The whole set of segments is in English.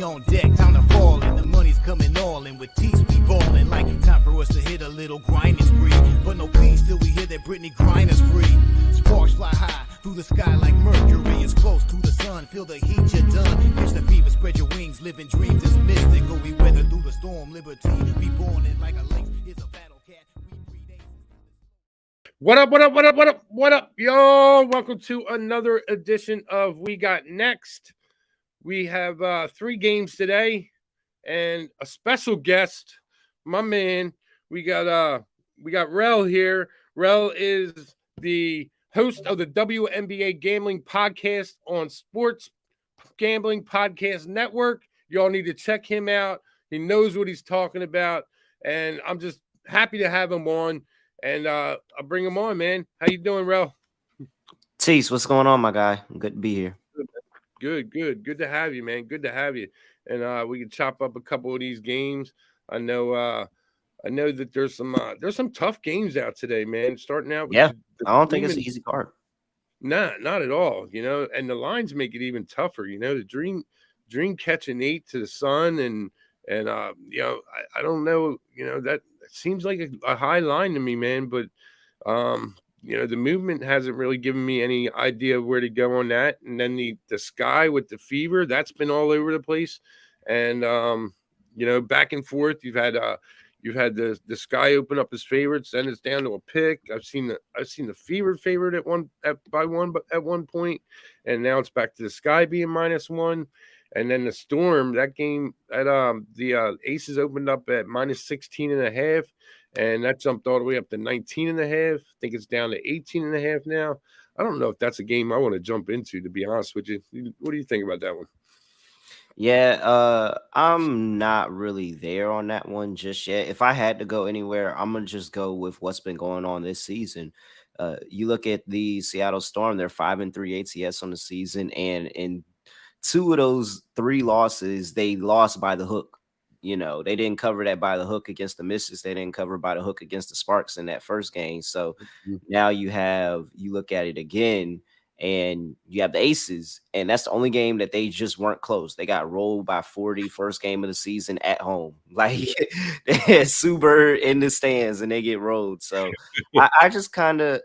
energy on deck, time to fall in. The money's coming all in with T's, we ballin'. Like time for us to hit a little grinding spree. But no peace till we hear that Britney Griner's free. Sparks fly high through the sky like Mercury. It's close to the sun, feel the heat, you're done. Catch the fever, spread your wings, living dreams. It's mystical, we weather through the storm. Liberty, we born it like a lynx. It's a battle cat. What up, what up, what up, what up, what up, yo? Welcome to another edition of We Got Next. We have 3 games today and a special guest, my man. We got Rel here. Rel is the host of the WNBA Gambling Podcast on Sports Gambling Podcast Network. Y'all need to check him out. He knows what he's talking about, and I'm just happy to have him on. And I'll bring him on, man. How you doing, Rel? Tease, what's going on, my guy? Good to be here. Good to have you, man. Good to have you. And we can chop up a couple of these games. I know that there's some tough games out today, man. Starting out with I don't think it's an easy card. Nah, not at all. You know, and the lines make it even tougher. You know, the Dream catching 8 to the Sun, and you know, I don't know. You know, that seems like a high line to me, man. But you know, the movement hasn't really given me any idea where to go on that. And then the Sky with the Fever, that's been all over the place. And you know, back and forth. You've had the Sky open up as favorites, then it's down to a pick. I've seen the Fever favorite at one point, and now it's back to the Sky being -1. And then the Storm, that game at the Aces opened up at -16.5, and that jumped all the way up to 19.5. I think it's down to 18.5 now. I don't know if that's a game I want to jump into, to be honest with you. What do you think about that one? Yeah, I'm not really there on that one just yet. If I had to go anywhere, I'm gonna just go with what's been going on this season. You look at the Seattle Storm; they're 5-3 ATS on the season, and in 2 of those 3 losses, they lost by the hook. You know, they didn't cover that by the hook against the Misses. They didn't cover by the hook against the Sparks in that first game. So now you look at it again, and you have the Aces, and that's the only game that they just weren't close. They got rolled by 40 first game of the season at home. Like they had Suber in the stands and they get rolled. So I just kind of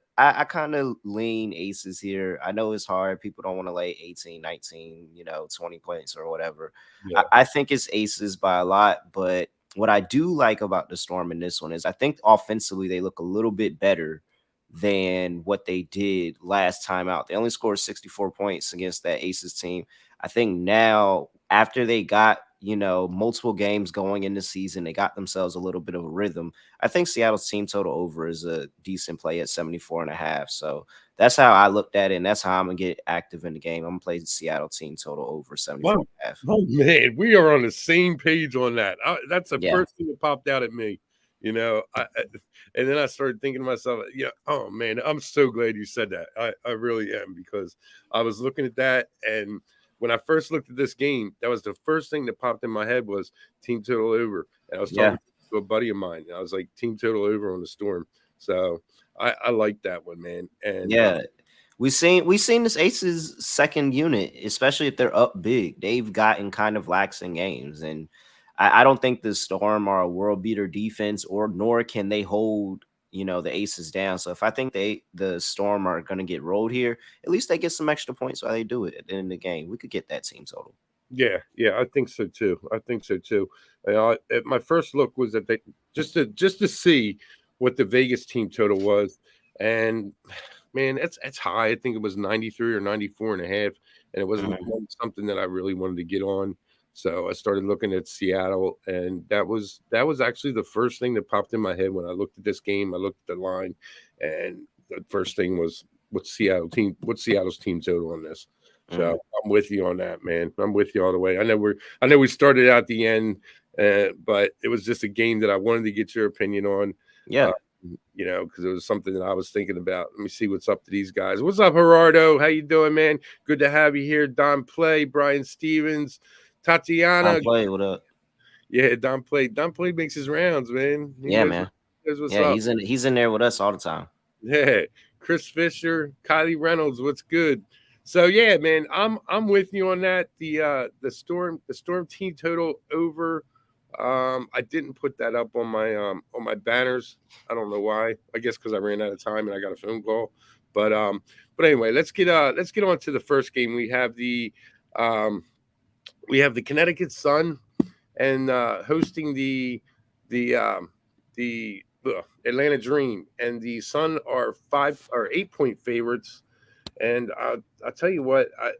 lean Aces here. I know it's hard. People don't want to lay 18, 19, 20 points or whatever. Yeah. I think it's Aces by a lot, but what I do like about the Storm in this one is I think offensively they look a little bit better than what they did last time out. They only scored 64 points against that Aces team. I think now, after they got, multiple games going in the season, they got themselves a little bit of a rhythm. I think Seattle's team total over is a decent play at 74.5. So that's how I looked at it, and that's how I'm going to get active in the game. I'm going to play the Seattle team total over 74.5. Oh, man, we are on the same page on that. That's the first thing that popped out at me. And then I started thinking to myself, oh man, I'm so glad you said that. I really am, because I was looking at that, and when I first looked at this game, that was the first thing that popped in my head was team total over. And I was talking to a buddy of mine, and I was like, team total over on the Storm. So I like that one, man. And we've seen this Aces second unit, especially if they're up big. They've gotten kind of lax in games, and I don't think the Storm are a world beater defense, nor can they hold, the Aces down. So if I think the Storm are going to get rolled here, at least they get some extra points while they do it at the end of the game. We could get that team total. Yeah, I think so too. My first look was that they just to see what the Vegas team total was, and man, it's high. I think it was 93 or 94.5, and it wasn't something that I really wanted to get on. So I started looking at Seattle, and that was actually the first thing that popped in my head when I looked at this game. I looked at the line, and the first thing was what's Seattle's team total on this. So I'm with you on that, man. I'm with you all the way. I know we started out the end, but it was just a game that I wanted to get your opinion on. Yeah. Because it was something that I was thinking about. Let me see what's up to these guys. What's up, Gerardo? How you doing, man? Good to have you here. Don Play, Brian Stevens, Tatiana. Don Play, what up? Yeah, Don Play. Don Play makes his rounds, man. Man. Up. He's in there with us all the time. Yeah. Chris Fisher, Kylie Reynolds, what's good? So yeah, man, I'm with you on that. The storm team total over. I didn't put that up on my banners. I don't know why. I guess because I ran out of time and I got a phone call. But um but anyway, let's get on to the first game. Um we have the Connecticut Sun and hosting the Atlanta Dream, and the Sun are 8 point favorites. And I'll tell you what, I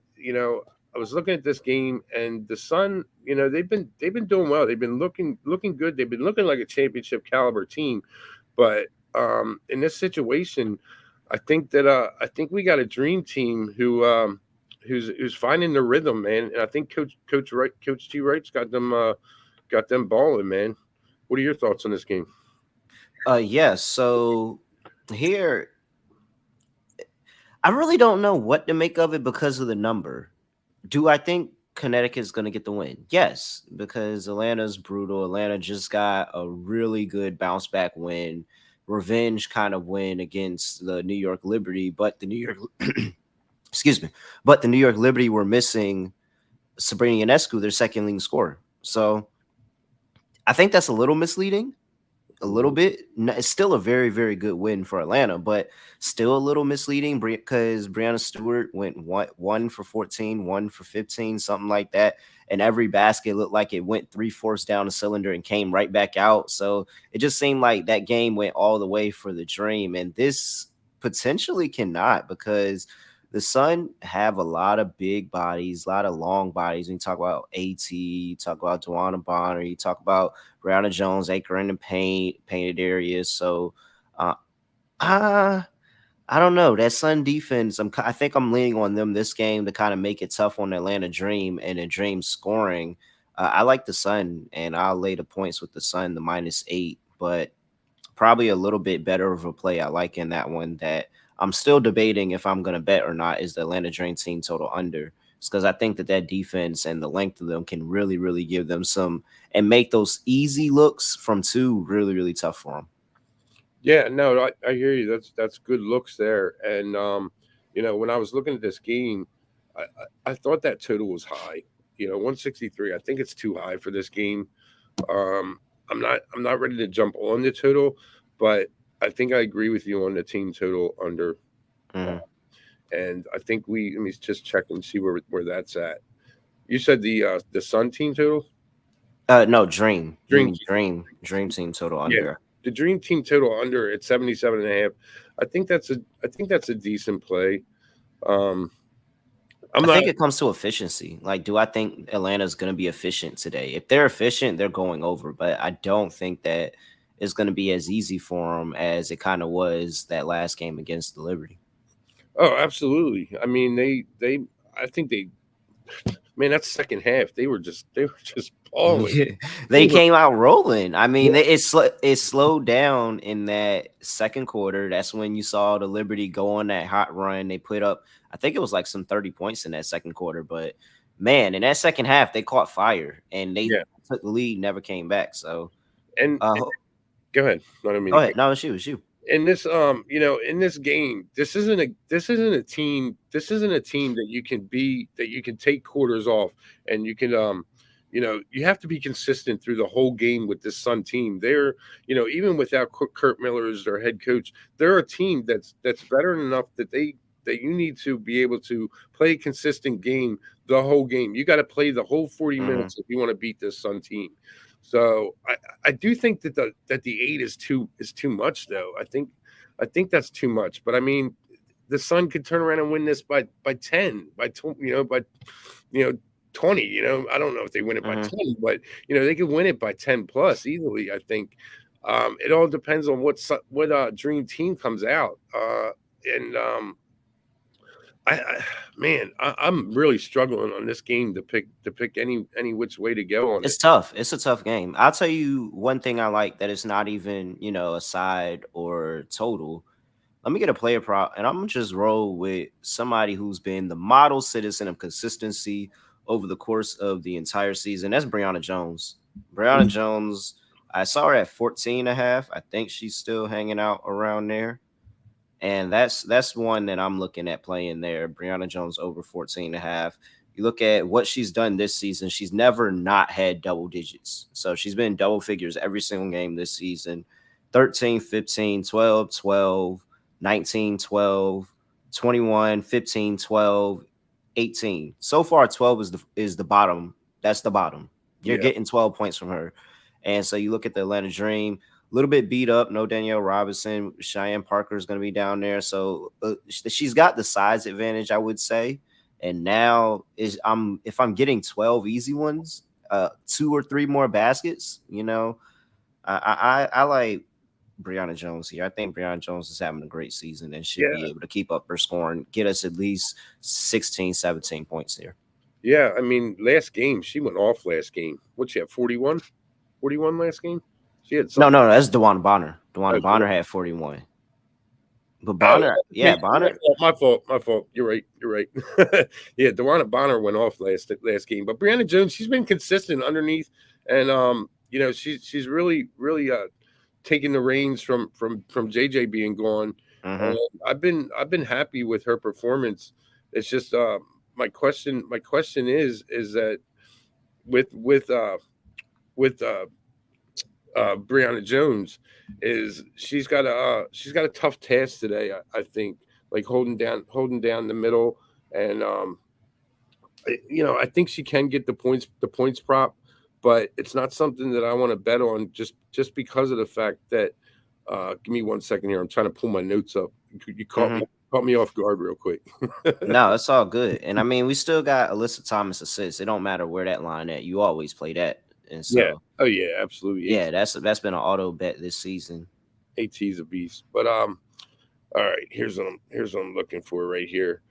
was looking at this game, and the Sun, they've been doing well. They've been looking good. They've been looking like a championship caliber team. But in this situation, I think we got a dream team who's finding the rhythm, man. And I think Coach T Wright's got them balling, man. What are your thoughts on this game? Yes. So here, I really don't know what to make of it because of the number. Do I think Connecticut's going to get the win? Yes, because Atlanta's brutal. Atlanta just got a really good bounce back win, revenge kind of win against the New York Liberty. But the New York, excuse me, but the New York Liberty were missing Sabrina Ionescu, their second leading scorer. So I think that's a little misleading. A little bit. It's still a very, very good win for Atlanta, but still a little misleading because Brianna Stewart went 1 for 14, 1 for 15, something like that. And every basket looked like it went 3/4 down the cylinder and came right back out. So it just seemed like that game went all the way for the Dream. And this potentially cannot, because the Sun have a lot of big bodies, a lot of long bodies. When you talk about AT, you talk about Dewana Bonner, you talk about Brianna Jones, anchor in the painted areas. So uh, I don't know. That Sun defense, I think I'm leaning on them this game to kind of make it tough on the Atlanta Dream and the Dream scoring. I like the Sun, and I'll lay the points with the Sun, the -8, but probably a little bit better of a play I like in that one that I'm still debating if I'm going to bet or not is the Atlanta Dream team total under. It's because I think that defense and the length of them can really, really give them some and make those easy looks from two really, really tough for them. Yeah, no, I hear you. That's good looks there. And when I was looking at this game, I thought that total was high. 163. I think it's too high for this game. Um, I'm not ready to jump on the total, but I think I agree with you on the team total under. Mhm. And I think let me just check and see where that's at. You said the Sun team total? No, Dream. You Dream mean Dream team total Yeah. under. The Dream team total under at 77.5. I think that's a decent play. Um I'm I not think it comes to efficiency. Like, do I think Atlanta's going to be efficient today? If they're efficient, they're going over. But I don't think that it's going to be as easy for them as it kind of was that last game against the Liberty. Oh, absolutely. I mean, I think man, that second half, they were just balling. They They were came out rolling. I mean, it slowed down in that second quarter. That's when you saw the Liberty go on that hot run. They put up, I think it was like some 30 points in that second quarter. But man, in that second half, they caught fire and they yeah. took the lead, never came back. So And, uh, and go ahead. I don't mean go to ahead. No, it's you. It's you. in this in this game, this isn't a team that you can take quarters off, and you can you have to be consistent through the whole game with this Sun team. They're, even without Kurt Miller as their head coach, they're a team that's veteran enough that you need to be able to play a consistent game the whole game. You got to play the whole 40 Mhm. minutes if you want to beat this Sun team. So I do think that the 8 is too much, though. I think that's too much. But I mean, the Sun could turn around and win this by 10, by 20. I don't know if they win it by Mhm. 20, but they could win it by 10 plus easily. I think it all depends on what dream team comes out. And man, I'm really struggling on this game to pick any which way to go on it. It's tough. It's a tough game. I'll tell you one thing I like that is not even, a side or total. Let me get a player prop, and I'm gonna just roll with somebody who's been the model citizen of consistency over the course of the entire season. That's Brianna Jones. Brianna Jones, I saw her at 14 and a half. I think she's still hanging out around there. And that's one that I'm looking at playing there. Brianna Jones over 14.5. You look at what she's done this season, she's never not had double digits. So she's been double figures every single game this season. 13, 15, 12, 12, 19, 12, 21, 15, 12, 18. So far 12 is the bottom. That's the bottom. You're Yeah. getting 12 points from her. And so you look at the Atlanta Dream, a little bit beat up. No Danielle Robinson. Cheyenne Parker is going to be down there. So she's got the size advantage, I would say. And now if I'm getting 12 easy ones, 2 or 3 more baskets, I like Brianna Jones here. I think Brianna Jones is having a great season and should be able to keep up her score and get us at least 16, 17 points here. Yeah, I mean, last game she went off. Last game, what'd she have? 41 last game. She had No, that's DeWanna Bonner. DeWanna Bonner had 41. But Bonner, Bonner. My fault. You're right. Yeah, DeWanna Bonner went off last game, but Brianna Jones, she's been consistent underneath, and she's really taking the reins from JJ being gone. I've been happy with her performance. It's just my question is that with Brianna Jones is she's got a tough task today. I think, like holding down the middle, and I think she can get the points prop, but it's not something that I want to bet on just because of the fact that give me 1 second here. I'm trying to pull my notes up. You caught me off guard real quick. No, it's all good. And I mean, we still got Alyssa Thomas assists. It don't matter where that line at. You always play that. And so, yeah. Oh yeah, absolutely. Yeah, that's been an auto bet this season. AT's a beast. But all right, here's what I'm looking for right here.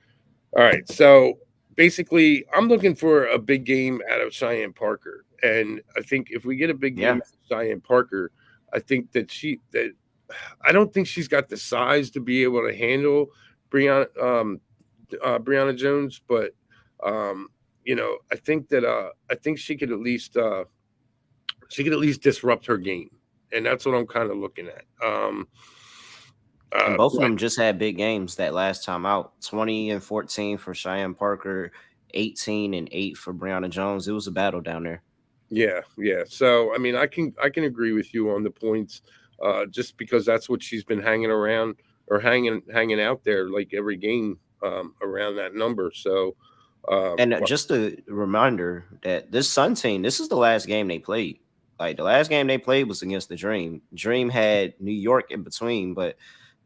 All right, so basically, I'm looking for a big game out of Cheyenne Parker, and I think if we get a big game out of Cheyenne Parker, I think that I don't think she's got the size to be able to handle Brianna Jones, but I think she could at least disrupt her game, and that's what I'm kind of looking at. And both of them just had big games that last time out. 20 and 14 for Cheyenne Parker, 18 and 8 for Brianna Jones. It was a battle down there. Yeah. So I mean, I can agree with you on the points, just because that's what she's been hanging around or hanging out there like every game around that number. So and just a reminder that this Sun team, this is the last game they played. Like the last game they played was against the Dream. Dream had New York in between, but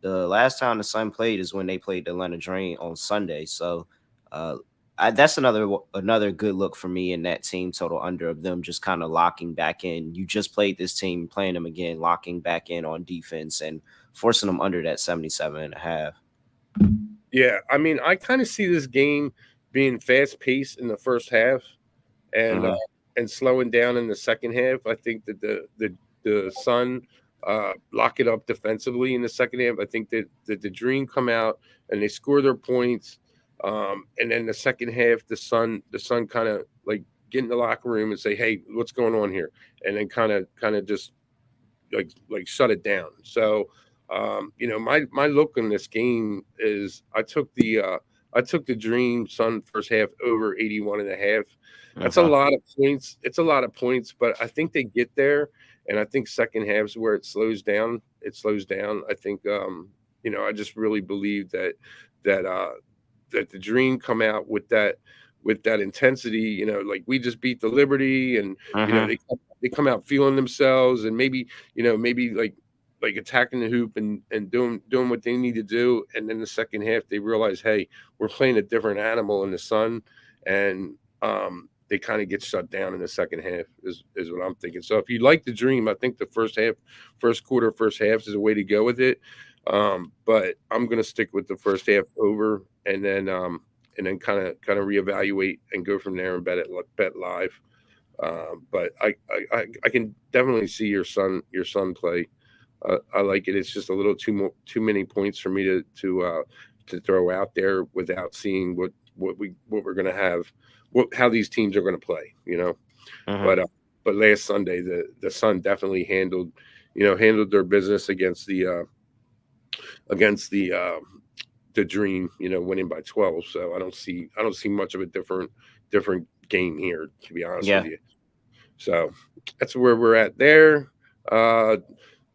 the last time the Sun played is when they played the Atlanta Dream on Sunday. So that's another good look for me in that team total under of them just kind of locking back in. You just played this team, playing them again, locking back in on defense and forcing them under that 77.5. Yeah, I mean, I kind of see this game being fast paced in the first half and slowing down in the second half. I think that the Sun lock it up defensively in the second half. I think that the Dream come out and they score their points. And then the second half, the Sun kind of like get in the locker room and say, "Hey, what's going on here?" And then kind of just like shut it down. So, my look on this game is I took the Dream Sun first half over 81.5. That's a lot of points. It's a lot of points, but I think they get there, and I think second half is where it slows down. I think I just really believe that the Dream come out with that intensity, like we just beat the Liberty, and they come out feeling themselves, and maybe like attacking the hoop and doing what they need to do, and then the second half they realize, hey, we're playing a different animal in the Sun, and they kind of get shut down in the second half is what I'm thinking. So if you like the Dream, I think the first half is a way to go with it. But I'm going to stick with the first half over, and then kind of reevaluate and go from there and bet live. But I can definitely see your son play. I like it. It's just a little too many points for me to throw out there without seeing what we're going to have, how these teams are going to play. But last Sunday the Sun definitely handled their business against the against the Dream, winning by 12. So I don't see much of a different game here, to be honest with Yeah. you. So that's where we're at there. Uh,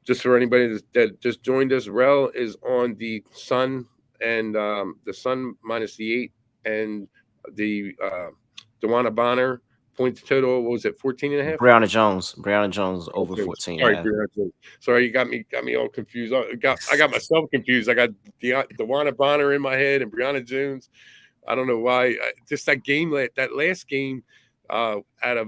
just for anybody that just joined us, Rel is on the Sun and the Sun minus the 8 and the Dewana Bonner points total. What was it, 14.5? Brianna Jones over Okay, 14 and a sorry, half. Brianna. Sorry, you got me all confused. I got myself confused. I got Dewana Bonner in my head and Brianna Jones. I don't know why. Just that game, that last game, out of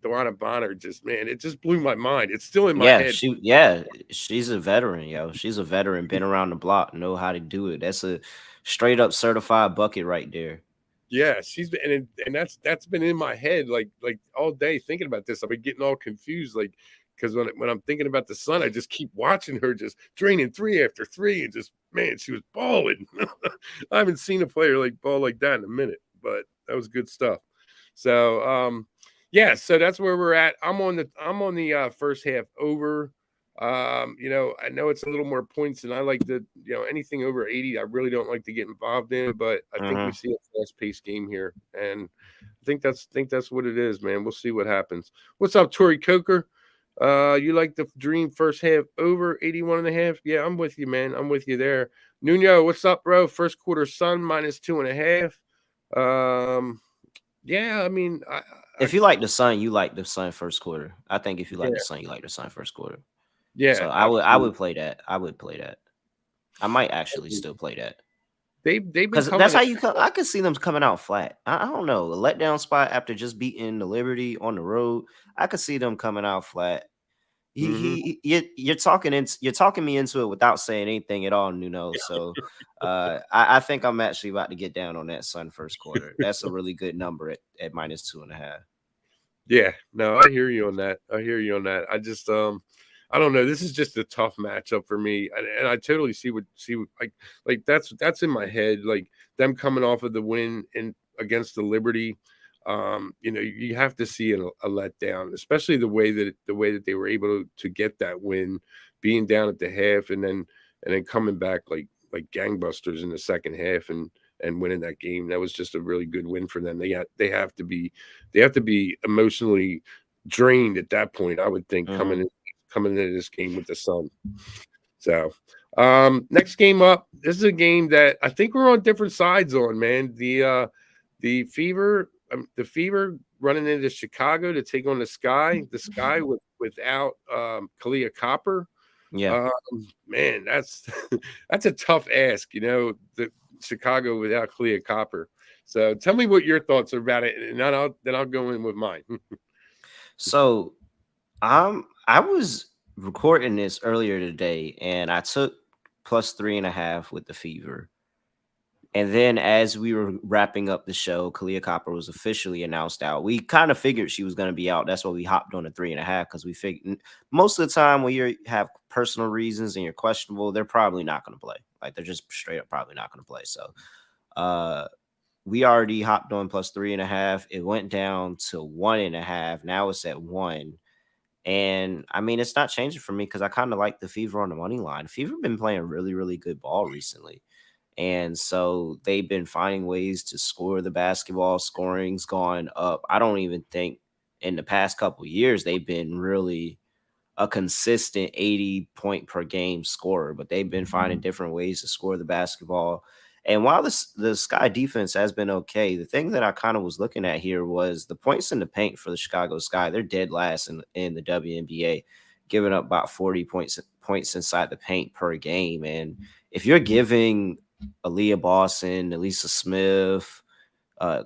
Dewana Bonner, just man, it just blew my mind. It's still in my head. She's a veteran, yo. She's a veteran, been around the block, know how to do it. That's a straight up certified bucket right there. Yeah, she's been, and that's been in my head like all day thinking about this. I've been getting all confused, like because when I'm thinking about the Sun, I just keep watching her just draining three after three, and just man, she was balling. I haven't seen a player like ball like that in a minute, but that was good stuff. So yeah, so that's where we're at. I'm on the first half over. I know it's a little more points, and I like the anything over 80. I really don't like to get involved in, but I think we see a fast-paced game here, and I think that's what it is, man. We'll see what happens. What's up, Tori Coker? You like the Dream first half over 81.5? Yeah, I'm with you, man. I'm with you there. Nuno, what's up, bro? First quarter Sun minus 2.5. Yeah, I mean, If you like the Sun, you like the Sun first quarter. I think if you like Yeah. the Sun, you like the Sun first quarter. yeah, So I would play that. I would play that. I might actually still play that. they've been Because coming that's how in- you come. I could see them coming out flat. I don't know. A letdown spot after just beating the Liberty on the road. I could see them coming out flat. You're talking me into it without saying anything at all, Nuno. So I think I'm actually about to get down on that Sun first quarter. That's a really good number at minus 2.5. Yeah, no, I hear you on that. I just I don't know. This is just a tough matchup for me, and I totally see what like that's in my head. Like them coming off of the win in against the Liberty, you have to see a letdown, especially the way that they were able to get that win, being down at the half, and then coming back like gangbusters in the second half and winning that game. That was just a really good win for them. They have to be emotionally drained at that point, I would think, coming into this game with the Sun. So next game up, this is a game that I think we're on different sides on, man. The Fever running into Chicago to take on the Sky without Kalia Copper. Yeah. Man, that's that's a tough ask, the Chicago without Clea Copper. So tell me what your thoughts are about it, and then I'll go in with mine. So I was recording this earlier today, and I took plus 3.5 with the Fever. And then as we were wrapping up the show, Kalia Copper was officially announced out. We kind of figured she was going to be out. That's why we hopped on the 3.5, because we figured most of the time when you have personal reasons and you're questionable, they're probably not going to play. Like they're just straight up probably not going to play. So we already hopped on plus 3.5. It went down to 1.5. Now it's at 1. And I mean, it's not changing for me because I kind of like the Fever on the money line. Fever been playing really, really good ball recently. And so they've been finding ways to score the basketball. Scoring's gone up. I don't even think in the past couple of years they've been really a consistent 80 point per game scorer, but they've been finding different ways to score the basketball. And while the Sky defense has been okay, the thing that I kind of was looking at here was the points in the paint for the Chicago Sky. They're dead last in the WNBA, giving up about 40 points inside the paint per game. And if you're giving Aaliyah Boston, Elisa Smith,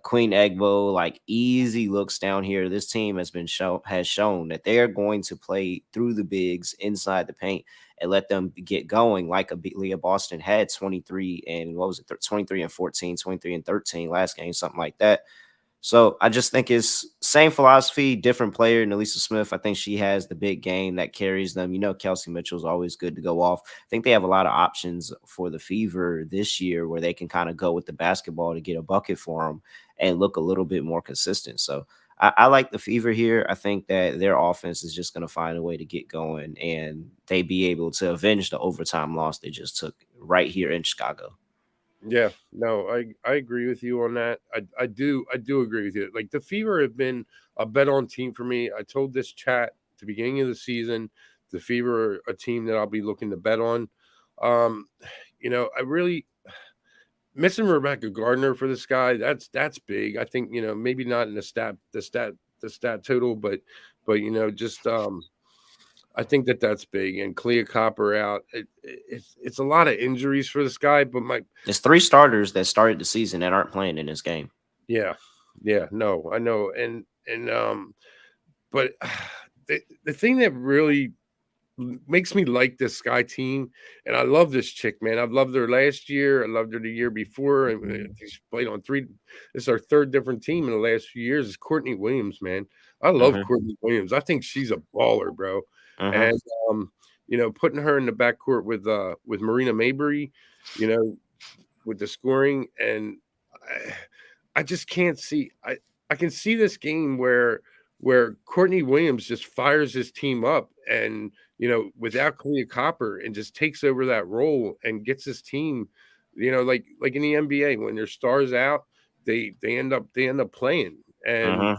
Queen Egbo, like easy looks down here, this team has shown that they are going to play through the bigs inside the paint and let them get going, like Aaliyah Boston had 23 and 23 and 14, 23 and 13 last game, something like that. So I just think it's same philosophy, different player. And Elisa Smith, I think she has the big game that carries them. Kelsey Mitchell's always good to go off. I think they have a lot of options for the Fever this year where they can kind of go with the basketball to get a bucket for them and look a little bit more consistent. So I like the Fever here. I think that their offense is just going to find a way to get going, and they be able to avenge the overtime loss they just took right here in Chicago. Yeah, no, I agree with you on that. I do agree with you. Like the Fever have been a bet on team for me. I told this chat at the beginning of the season, the Fever are a team that I'll be looking to bet on. Um, I really missing Rebecca Gardner for this guy. That's big. I think maybe not in the stat total, but just I think that's big. And Clea Copper out. It's a lot of injuries for this guy, but my There's 3 starters that started the season that aren't playing in this game. yeah, yeah, no, I know, and but the thing that really makes me like this Sky team, and I love this chick, man. I've loved her last year. I loved her the year before, and she's played on three. This is our third different team in the last few years. Is Courtney Williams, man. I love Hmm. Courtney Williams. I think she's a baller, bro. Hmm. And putting her in the backcourt with Marina Mabry, you know, with the scoring, and I just can't see. I can see this game where Courtney Williams just fires his team up and without Clea Copper and just takes over that role and gets his team, like in the NBA when their stars out, they end up playing. And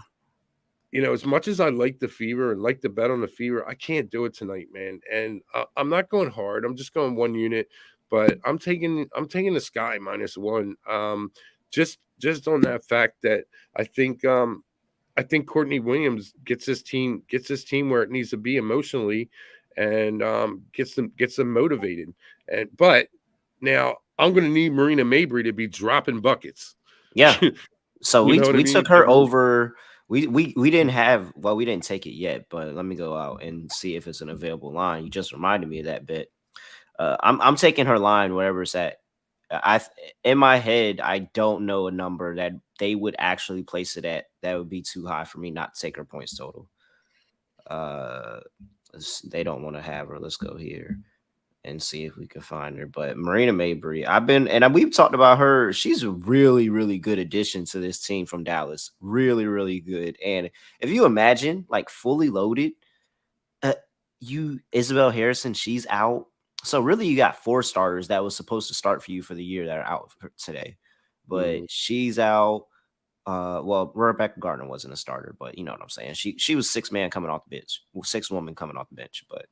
Hmm. as much as I like the Fever and like the bet on the Fever, I can't do it tonight, man. And I'm not going hard. I'm just going one unit, but I'm taking the Sky -1. Just on that fact that I think I think Courtney Williams gets his team where it needs to be emotionally, and gets them motivated. But now I'm going to need Marina Mabry to be dropping buckets. Yeah. So You we know what I we mean? took her over. We didn't have, well, we didn't take it yet, but let me go out and see if it's an available line. You just reminded me of that bit. I'm taking her line wherever it's at. In my head, I don't know a number that they would actually place it at that would be too high for me not to take her points total. Uh, they don't want to have her. Let's go here and see if we can find her. But Marina Mabry, we've talked about her. She's a really, really good addition to this team from Dallas. Really, really good. And if you imagine, like fully loaded, uh, you Isabel Harrison, she's out. So really, you got 4 starters that was supposed to start for you for the year that are out today, but Mhm. she's out. Well, Rebecca Gardner wasn't a starter, but you know what I'm saying. She was 6 man coming off the bench, 6 woman coming off the bench. But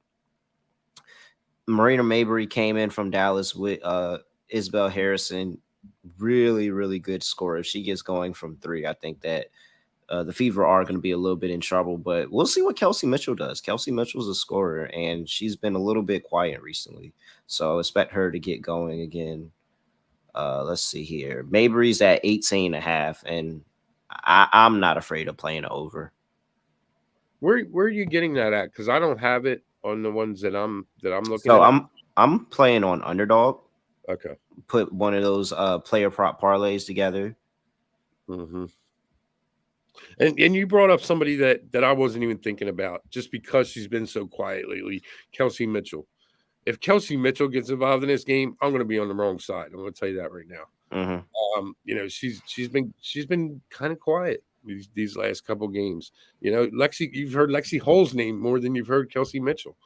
Marina Mabry came in from Dallas with Isabel Harrison, really, really good scorer. If she gets going from 3, I think that the Fever are going to be a little bit in trouble, but we'll see what Kelsey Mitchell does. Kelsey Mitchell's a scorer, and she's been a little bit quiet recently, so I expect her to get going again. Let's see here. Mabry's at 18.5, and I'm not afraid of playing over. Where are you getting that at? Because I don't have it on the ones that I'm looking So at. I'm playing on underdog. Okay. Put one of those player prop parlays together. hmm And you brought up somebody that I wasn't even thinking about just because she's been so quiet lately, Kelsey Mitchell. If Kelsey Mitchell gets involved in this game, I'm going to be on the wrong side. I'm going to tell you that right now. Hmm. She's been kind of quiet these last couple games. Lexi, you've heard Lexi Hull's name more than you've heard Kelsey Mitchell.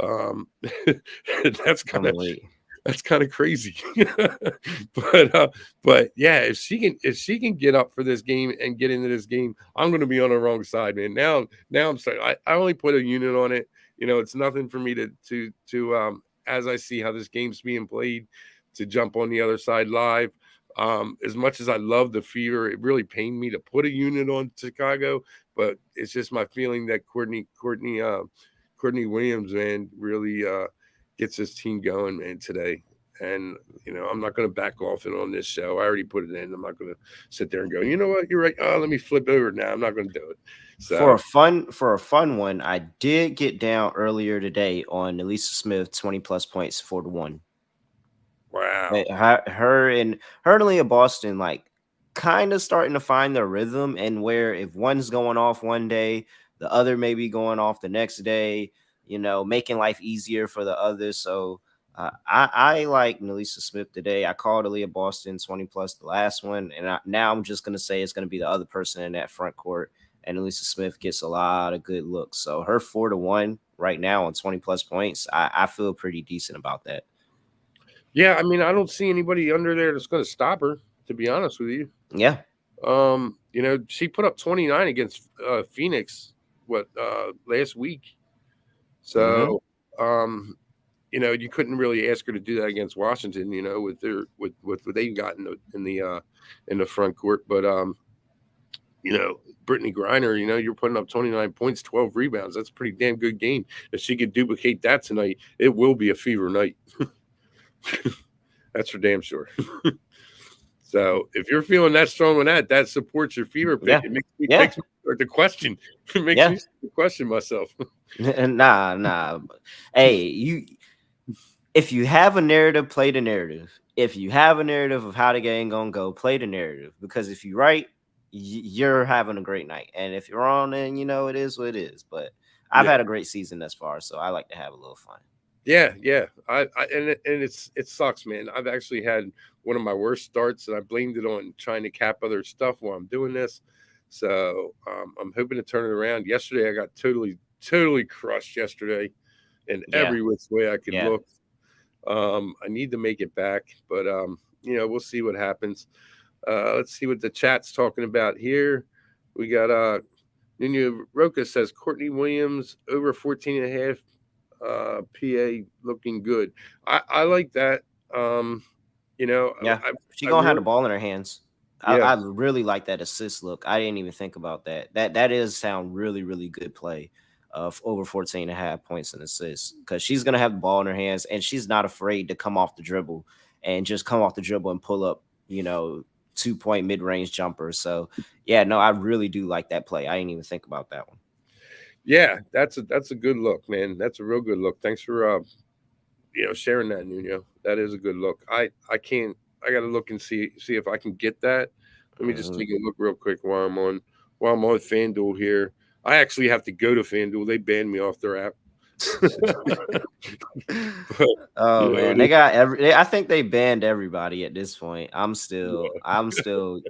Um, that's Let kind me of wait. that's kind of crazy. But yeah, if she can get up for this game and get into this game, I'm going to be on the wrong side, man. Now I'm starting. I only put a unit on it. It's nothing for me to as I see how this game's being played, to jump on the other side live. As much as I love the Fever, it really pained me to put a unit on Chicago, but it's just my feeling that Courtney Williams, man, really gets his team going, man, today. And I'm not going to back off it on this show. I already put it in. I'm not going to sit there and go, you know what, you're right. Oh, let me flip over now. I'm not going to do it. For So, a fun one, I did get down earlier today on Elisa Smith 20+ points 4-1. wow. Her and Leah Boston like kind of starting to find their rhythm, and where if one's going off one day, the other may be going off the next day. Making life easier for the other. So I like Nelisa Smith today. I called Aaliyah Boston 20+ the last one, and now I'm just gonna say it's gonna be the other person in that front court. and Elisa Smith gets a lot of good looks. So her 4-1 right now on 20+ points, I feel pretty decent about that. Yeah, I mean, I don't see anybody under there that's going to stop her, to be honest with you. Yeah. She put up 29 against Phoenix last week. So, you couldn't really ask her to do that against Washington, with what they've got in the front court. But Brittany Griner, you're putting up 29 points, 12 rebounds. That's a pretty damn good game. If she could duplicate that tonight, it will be a fever night. That's for damn sure. So if you're feeling that strong on that supports your fever pick. Yeah. It makes me start to question. It makes me start to question myself. Nah. Hey, if you have a narrative, play the narrative. If you have a narrative of how the game gonna go, play the narrative. Because if you're right, you're having a great night. And if you're wrong, then it is what it is. But I've had a great season thus far, so I like to have a little fun. Yeah. It sucks, man. I've actually had one of my worst starts, and I blamed it on trying to cap other stuff while I'm doing this. So I'm hoping to turn it around. Yesterday, I got totally crushed yesterday in every which way I could look. I need to make it back, but we'll see what happens. Let's see what the chat's talking about here. We got Nuno Roca says Courtney Williams over 14.5. PA looking good. I like that. She gonna have the ball in her hands. I really like that assist look. I didn't even think about that. That is sound really, really good play of over 14.5 points and assists, because she's gonna have the ball in her hands and she's not afraid to come off the dribble and pull up, 2-point mid-range jumper. So I really do like that play. I didn't even think about that one. Yeah, that's a good look, man. That's a real good look. Thanks for sharing that, Nuno. That is a good look. I gotta look and see if I can get that. Let me just take a look real quick while I'm on FanDuel here. I actually have to go to FanDuel. They banned me off their app. Man, they got I think they banned everybody at this point. I'm still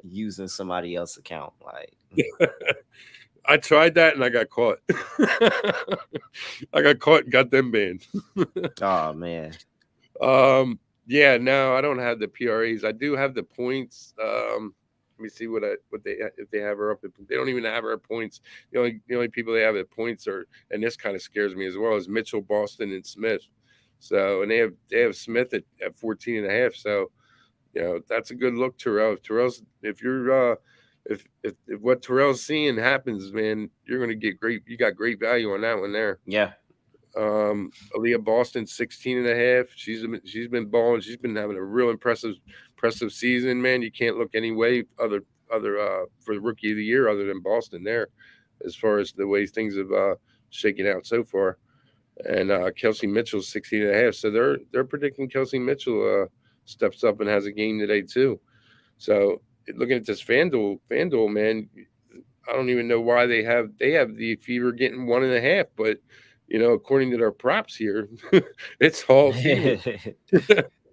using somebody else's account. Like I tried that and I got caught. I got caught and got them banned. Oh man. No, I don't have the PRAs. I do have the points. Let me see if they have her up. They don't even have her at points. The only people they have at points are, and this kind of scares me as well, is Mitchell, Boston, and Smith. So, and they have Smith at 14.5. So, that's a good look, Terrell. Terrell's, if you're if what Terrell's seeing happens, man, you're gonna get great. You got great value on that one there. Yeah. Aaliyah Boston 16.5. She's been balling. She's been having a real impressive season, man. You can't look any way other for the rookie of the year other than Boston there, as far as the way things have shaken out so far. And Kelsey Mitchell's 16.5. So they're predicting Kelsey Mitchell steps up and has a game today too. So looking at this FanDuel, man, I don't even know why they have the Fever getting 1.5, but according to their props here, it's all Fever.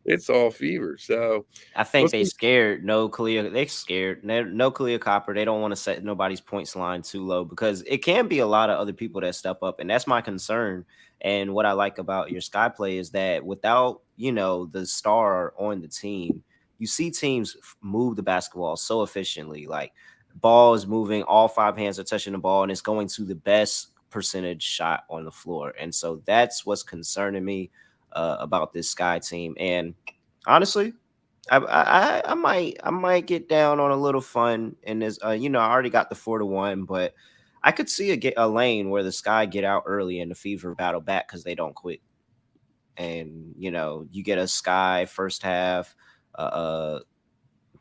It's all Fever. So I think they scared no Kalia. They scared no Kalia Copper. They don't want to set nobody's points line too low, because it can be a lot of other people that step up, and that's my concern. And what I like about your Sky Play is that without the star on the team, you see teams move the basketball so efficiently. Like, ball is moving, all 5 hands are touching the ball, and it's going to the best percentage shot on the floor. And so that's what's concerning me about this Sky team. And honestly, I might get down on a little fun in this. I already got the 4-1, but I could see a lane where the Sky get out early and the Fever battle back because they don't quit. And you get a Sky first half,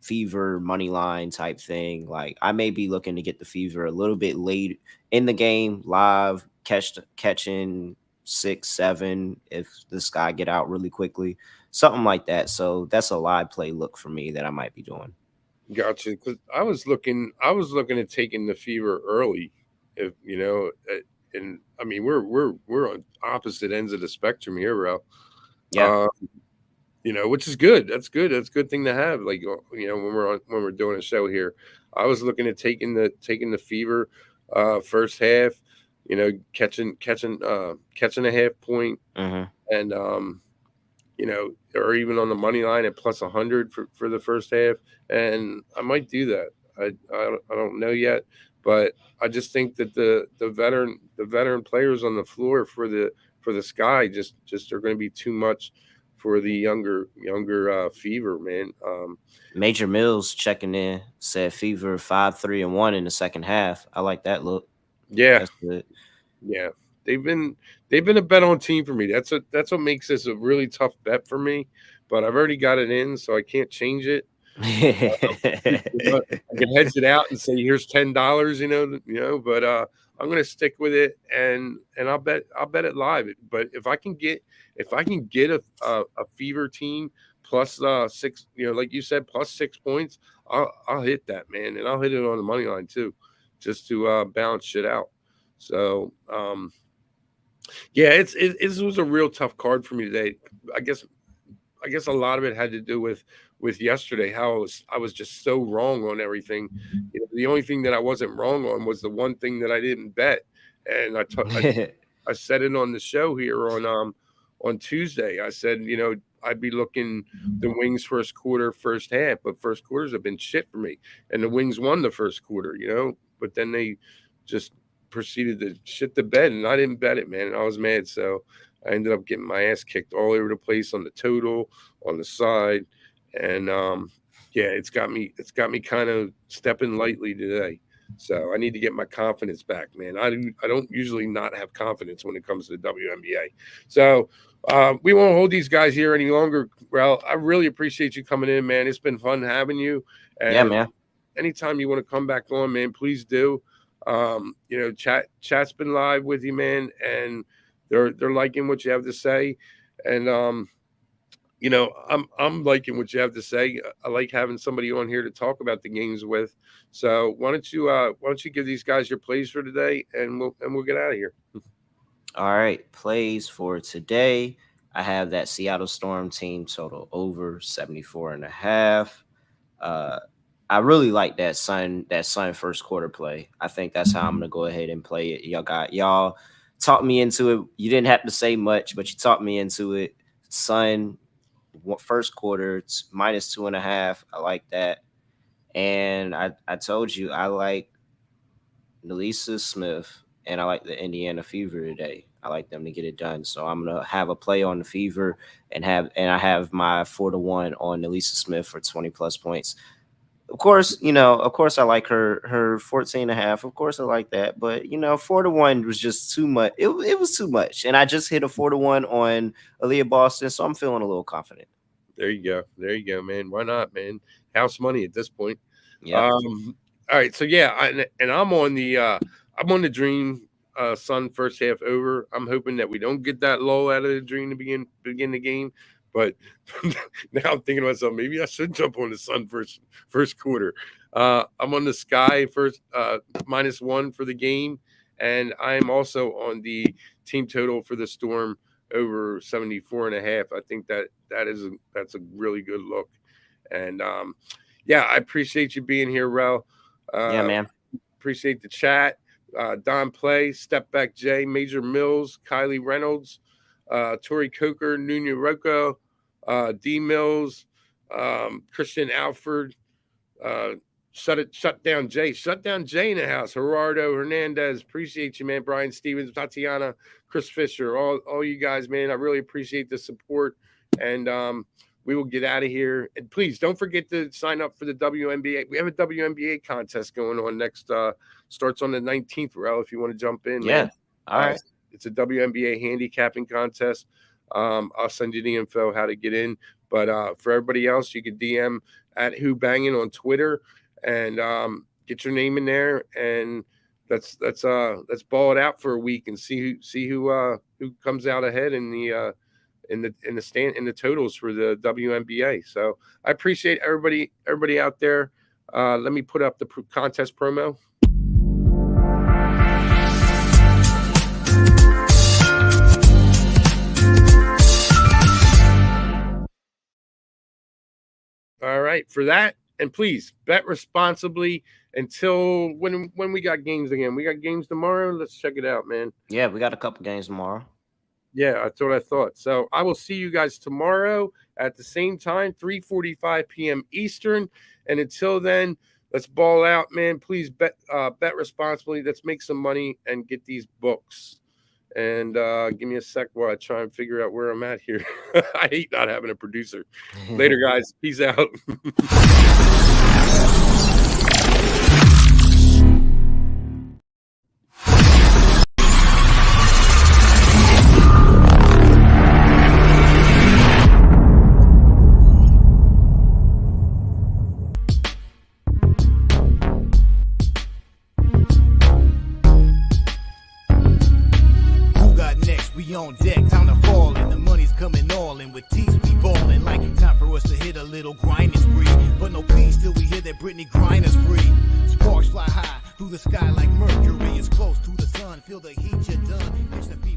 Fever money line type thing. Like, I may be looking to get the Fever a little bit late in the game, live catching 6-7 if the Sky get out really quickly, something like that. So that's a live play look for me that I might be doing. Gotcha. Because I was looking at taking the Fever early, if and I mean we're on opposite ends of the spectrum here, bro. Yeah. Which is good. That's good. That's a good thing to have. Like, when we're doing a show here, I was looking at taking the Fever. first half, you know, catching a half point, and you know, or even on the money line at plus 100 for the first half, and I might do that. I don't know yet, but I just think that the veteran players on the floor for the Sky just are going to be too much for the younger Fever, man. Major Mills checking in said Fever 5-3-1 in the second half. I like that look. Yeah, That's good. yeah. They've been a bet on team for me. That's what makes this a really tough bet for me. But I've already got it in, so I can't change it. You know, I can hedge it out and say here's $10, you know. But I'm gonna stick with it, and I'll bet it live. But if I can get a Fever team plus 6, you know, like you said, plus 6 points, I'll hit that, man, and I'll hit it on the money line too, just to balance shit out. So yeah, it was a real tough card for me today. I guess a lot of it had to do with yesterday, how I was just so wrong on everything. You know, the only thing that I wasn't wrong on was the one thing that I didn't bet, and I said it on the show here on Tuesday. I said, you know, I'd be looking the Wings first quarter, first half, but first quarters have been shit for me, and the Wings won the first quarter, you know, but then they just proceeded to shit the bed, and I didn't bet it, man, and I was mad. So I ended up getting my ass kicked all over the place on the total, on the side, and yeah, it's got me kind of stepping lightly today. So I need to get my confidence back, man. I don't usually not have confidence when it comes to the WNBA. So we won't hold these guys here any longer. Well, I really appreciate you coming in, man. It's been fun having you. And yeah, man. Anytime you want to come back on, man, please do. You know, chat's been live with you, man, and they're liking what you have to say, and you know, I'm liking what you have to say. I like having somebody on here to talk about the games with. So why don't you give these guys your plays for today, and we'll get out of here. All right, plays for today. I have that Seattle Storm team total over 74.5. I really like that Sun first quarter play. I think that's how I'm gonna go ahead and play it. Y'all talked me into it. You didn't have to say much, but you talked me into it. Sun first quarter, it's minus 2.5. I like that. And I told you I like Nelisa Smith and I like the Indiana Fever today. I like them to get it done. So I'm gonna have a play on the Fever and I have my 4-1 on Nelisa Smith for 20 plus points. Of course, I like her 14.5. Of course, I like that. But, 4-1 was just too much. It was too much. And I just hit a 4-1 on Aaliyah Boston. So I'm feeling a little confident. There you go, man. Why not, man? House money at this point. Yeah. All right. So, yeah, I'm on the Dream Sun first half over. I'm hoping that we don't get that lull out of the Dream to begin the game. But now I'm thinking to myself, maybe I should jump on the Sun first quarter. I'm on the Sky first -1 for the game, and I'm also on the team total for the Storm over 74.5. I think that's a really good look. And yeah, I appreciate you being here, Rel. Yeah, man. Appreciate the chat. Don Play, Step Back Jay, Major Mills, Kylie Reynolds, Tori Coker, Nuno Rocco, D Mills, Christian Alford, Shut Down Jay in the house, Gerardo Hernandez, appreciate you, man. Brian Stevens, Tatiana, Chris Fisher, all you guys, man. I really appreciate the support, and we will get out of here. And please don't forget to sign up for the WNBA. We have a WNBA contest going on next. Starts on the 19th, Rel, if you want to jump in. Yeah. Man. All right. It's a WNBA handicapping contest. I'll send you the info how to get in. But for everybody else, you can DM at Who-Bangin on Twitter and get your name in there, and let's ball it out for a week and see who comes out ahead in the totals for the WNBA. So I appreciate everybody out there. Let me put up the contest promo. All right, for that, And please bet responsibly until when we got games again. We got games tomorrow. Let's check it out, man. Yeah, we got a couple games tomorrow. Yeah, that's what I thought. So I will see you guys tomorrow at the same time, 3:45 p.m. Eastern. And until then, let's ball out, man. Please bet responsibly. Let's make some money and get these books. And give me a sec while I try and figure out where I'm at here. I hate not having a producer. Later, guys. Peace out. We on deck, time to fall in. The money's coming all in. With teeth we ballin'. Like time for us to hit a little grinding spree. But no peace till we hear that Britney Griner's free. Sparks fly high through the sky like Mercury is close to the sun. Feel the heat, you're done. Catch the fever.